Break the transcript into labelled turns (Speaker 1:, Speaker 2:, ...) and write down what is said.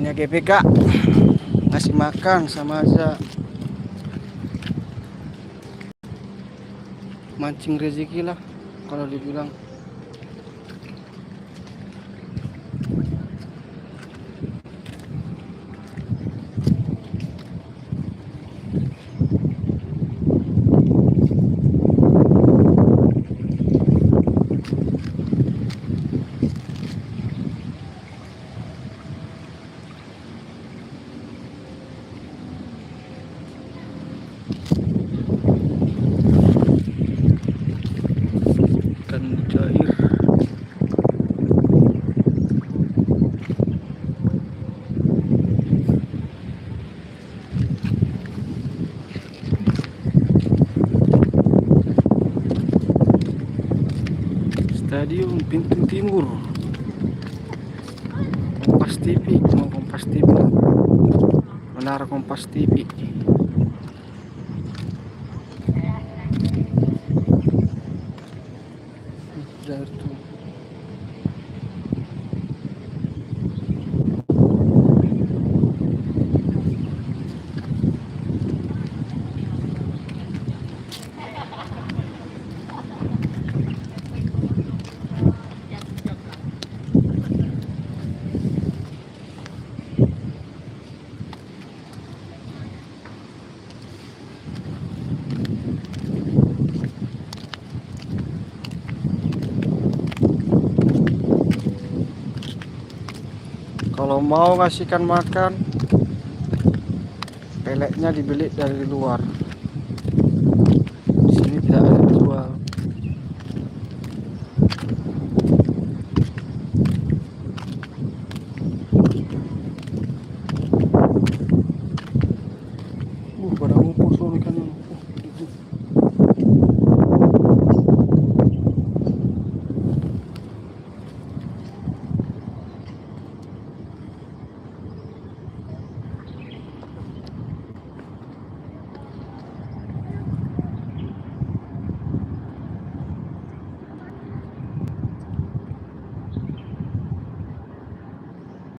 Speaker 1: Ikannya GPK ngasih makan sama aja mancing rezeki lah kalau dibilang. Ikan mujair. Stadium Pintu Timur. Kompas TV, mau Kompas TV. Menara Kompas TV. Dari tuh. Kalau mau ngasihkan makan, peleknya dibeli dari luar.